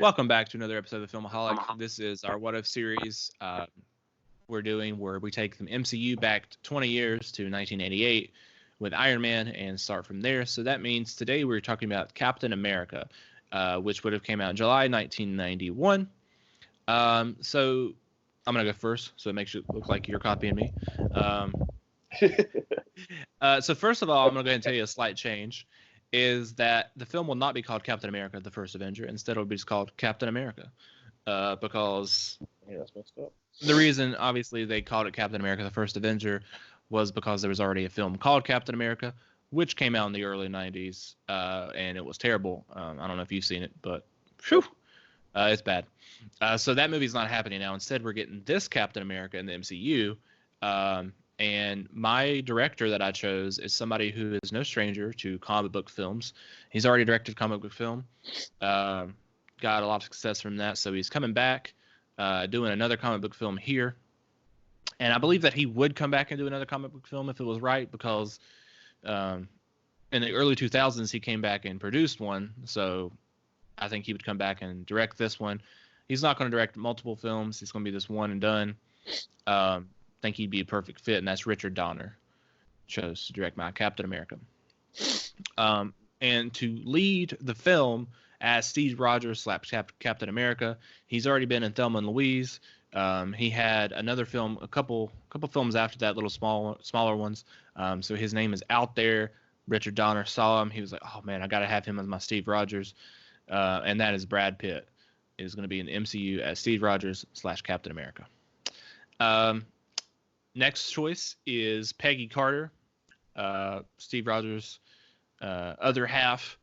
Welcome back to another episode of Filmaholic. This is our What If series where we take the MCU back 20 years to 1988 with Iron Man and start from there. So that means today we're talking about Captain America, which would have came out in July 1991. So I'm going to go first, so it makes it look like you're copying me. So first of all, I'm going to go ahead and tell you a slight change. Is that the film will not be called Captain America: The First Avenger. Instead, it'll be just called Captain America, because that's messed up. The reason, obviously, they called it Captain America: The First Avenger was because there was already a film called Captain America, which came out in the early '90s, and it was terrible. I don't know if you've seen it, but it's bad. So that movie's not happening now. Instead, we're getting this Captain America in the MCU. And my director that I chose is somebody who is no stranger to comic book films. He's already directed comic book film. Got a lot of success from that. So he's coming back, doing another comic book film here. And I believe that he would come back and do another comic book film if it was right, because in the early 2000s, he came back and produced one. So I think he would come back and direct this one. He's not going to direct multiple films. He's going to be this one and done. Think he'd be a perfect fit, and that's Richard Donner. Chose to direct my Captain America. And to lead the film as Steve Rogers / Captain America, he's already been in Thelma and Louise. He had another film, a couple films after that, little smaller ones. So his name is out there. Richard Donner saw him. He was like, "Oh man, I got to have him as my Steve Rogers," and that is Brad Pitt. Is going to be in the MCU as Steve Rogers / Captain America. Next choice is Peggy Carter, Steve Rogers' other half,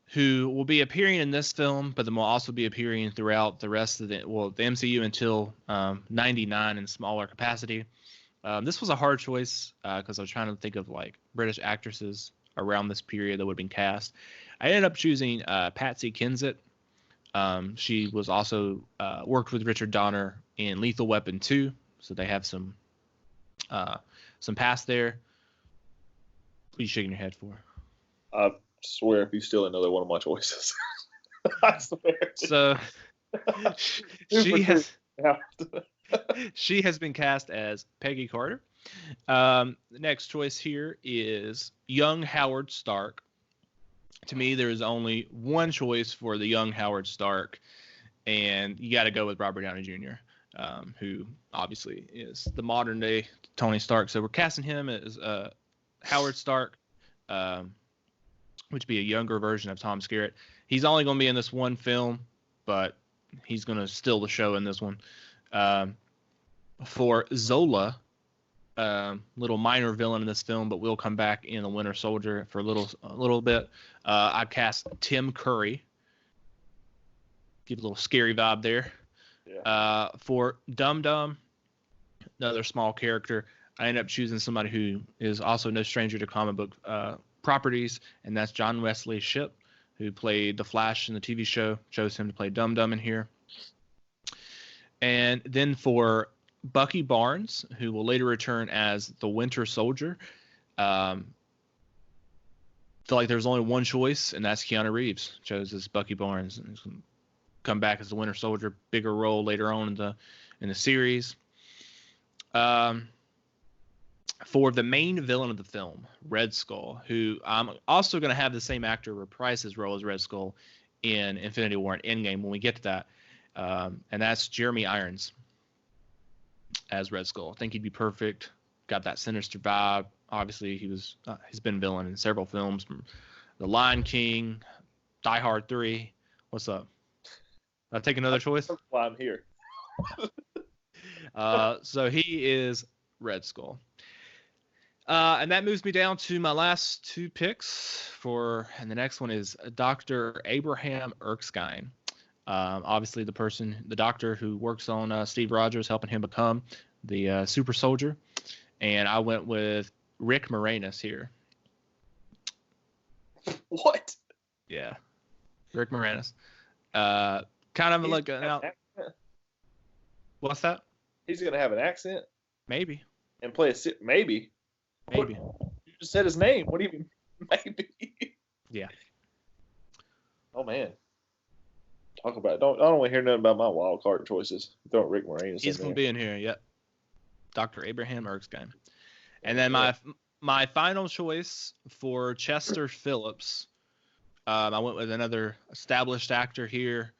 who will be appearing in this film, but then will also be appearing throughout the rest of the MCU until 99 in smaller capacity. This was a hard choice because I was trying to think of like British actresses around this period that would have been cast. I ended up choosing Patsy Kensit. She was also worked with Richard Donner in Lethal Weapon 2. So they have some past there. What are you shaking your head for? I swear if you steal another one of my choices. I swear. So she has been cast as Peggy Carter. The next choice here is young Howard Stark. To me, there is only one choice for the young Howard Stark, and you got to go with Robert Downey Jr., who obviously is the modern day Tony Stark. So we're casting him as Howard Stark, which would be a younger version of Tom Skerritt. He's only going to be in this one film, but he's going to steal the show in this one. For Zola, little minor villain in this film, but will come back in The Winter Soldier for a little bit. I cast Tim Curry. Give a little scary vibe there. Yeah. For Dum Dum, another small character, I ended up choosing somebody who is also no stranger to comic book properties, and that's John Wesley Shipp, who played the Flash in the TV show. Chose him to play Dum Dum in here. And then for Bucky Barnes, who will later return as the Winter Soldier, feel like there's only one choice, and that's Keanu Reeves. Chose as Bucky Barnes. And come back as the Winter Soldier, bigger role later on in the series. For the main villain of the film, Red Skull, who I'm also going to have the same actor reprise his role as Red Skull in Infinity War and Endgame when we get to that, and that's Jeremy Irons as Red Skull. I think he'd be perfect. Got that sinister vibe. Obviously, he's been villain in several films, from The Lion King, Die Hard 3. What's up? I'll take another choice. That's why I'm here. So he is Red Skull. And that moves me down to my last two picks and the next one is Dr. Abraham Erskine. Obviously the doctor who works on Steve Rogers, helping him become the super soldier. And I went with Rick Moranis here. What? Yeah. Rick Moranis. Kind of like what's that? He's gonna have an accent. Maybe. And play maybe. Maybe. You just said his name. What do you mean? Maybe. Yeah. Oh man. talk about. I don't want to hear nothing about my wild card choices. Throw Rick Moranis He's in going there. to be in here. Yep. Dr. Abraham Erskine. And then Yeah. my final choice for Chester Phillips, I went with another established actor here.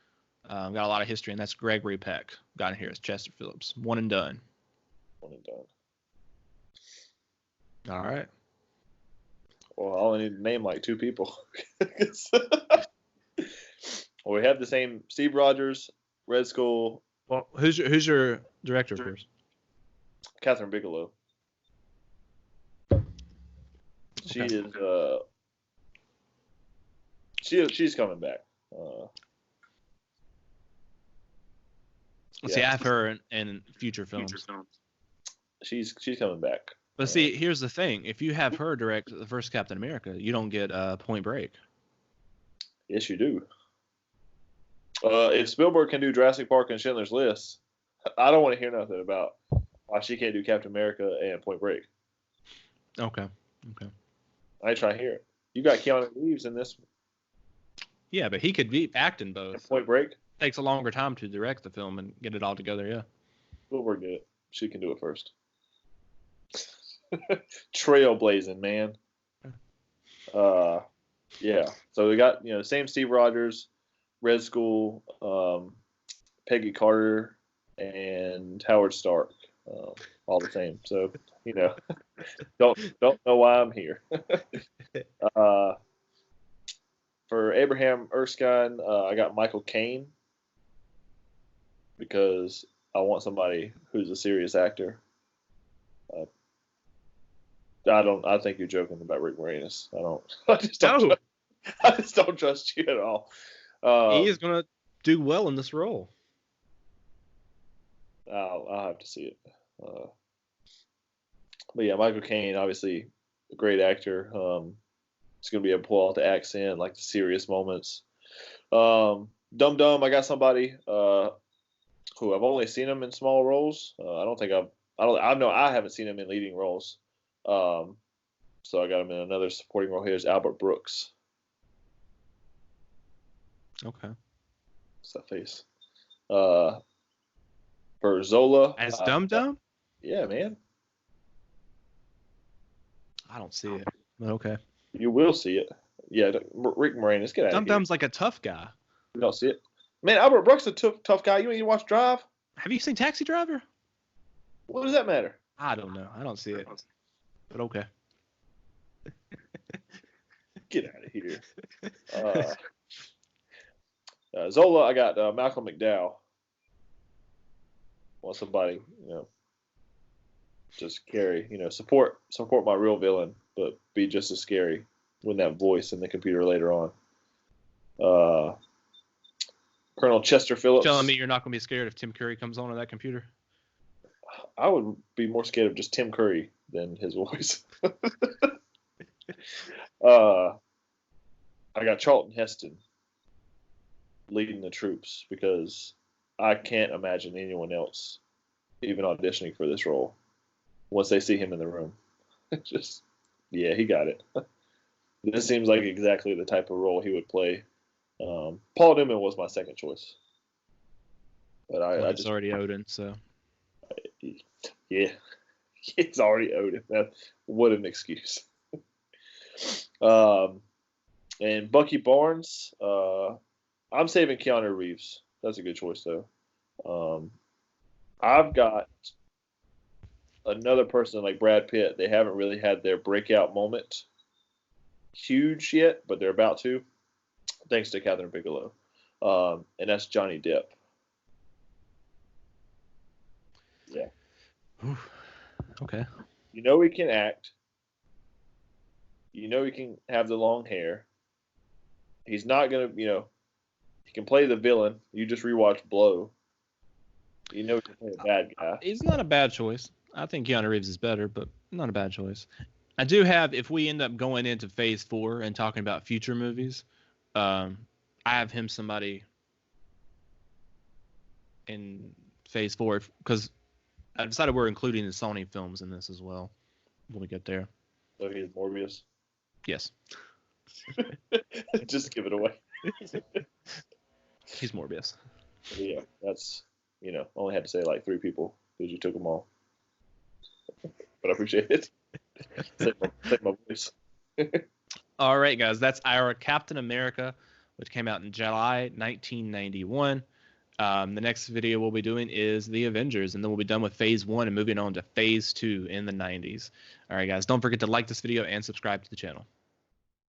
Got a lot of history, and that's Gregory Peck. Got in here as Chester Phillips. One and done. One and done. All right. Well, I only need to name like 2 people. Well, we have the same Steve Rogers, Red Skull. Well, who's your director, of course? Catherine Bigelow. She Okay. is. She's coming back. See, I have her in future films. She's coming back. But see, here's the thing: if you have her direct the first Captain America, you don't get Point Break. Yes, you do. If Spielberg can do Jurassic Park and Schindler's List, I don't want to hear nothing about why she can't do Captain America and Point Break. Okay. I ain't trying to hear it. You got Keanu Reeves in this. Yeah, but he could be acting both. Point Break. Takes a longer time to direct the film and get it all together. Yeah. Spielberg did it. She can do it first. Trailblazing, man. Yeah. So we got same Steve Rogers, Red Skull, Peggy Carter, and Howard Stark, all the same. So don't know why I'm here. For Abraham Erskine, I got Michael Caine because I want somebody who's a serious actor. I think you're joking about Rick Moranis. I just don't trust you at all. He is gonna do well in this role. I'll have to see it. But yeah, Michael Caine, obviously a great actor. It's gonna be able to pull out the accent, like the serious moments. Dum Dum, I got somebody who I've only seen him in small roles. I haven't seen him in leading roles. So I got him in another supporting role. Here's Albert Brooks. Okay. What's that face? For Zola. As Dum Dum? Yeah, man. I don't see it. But okay. You will see it. Yeah, Rick Moranis, get out of here. Dum Dum's like a tough guy. You don't see it. Man, Albert Brooks is a tough guy. You ain't even watch Drive? Have you seen Taxi Driver? What does that matter? I don't know. I don't see it. But okay. Get out of here. Zola, I got Malcolm McDowell. Want somebody, just scary. Support my real villain, but be just as scary with that voice in the computer later on. Colonel Chester Phillips. Telling me you're not going to be scared if Tim Curry comes on that computer? I would be more scared of just Tim Curry than his voice. I got Charlton Heston leading the troops because I can't imagine anyone else even auditioning for this role once they see him in the room. He got it. This seems like exactly the type of role he would play. Paul Newman was my second choice, but I just already Odin, so yeah, it's already Odin. What an excuse. And Bucky Barnes, I'm saving Keanu Reeves. That's a good choice, though. I've got another person like Brad Pitt. They haven't really had their breakout moment huge yet, but they're about to, thanks to Catherine Bigelow. And that's Johnny Depp. Yeah. Okay. He can act. He can have the long hair. He's not going to, he can play the villain. You just rewatch Blow. He can play a bad guy. He's not a bad choice. I think Keanu Reeves is better, but not a bad choice. I do have, if we end up going into phase 4 and talking about future movies, I have him somebody in phase 4 because I decided we're including the Sony films in this as well when we get there. So he's Morbius. Yes. Just give it away. He's Morbius. Yeah, that's only had to say like 3 people because you took them all. But I appreciate it. Save my voice. All right, guys, that's our Captain America, which came out in July 1991. The next video we'll be doing is the Avengers, and then we'll be done with Phase 1 and moving on to Phase 2 in the 90s. All right, guys, don't forget to like this video and subscribe to the channel.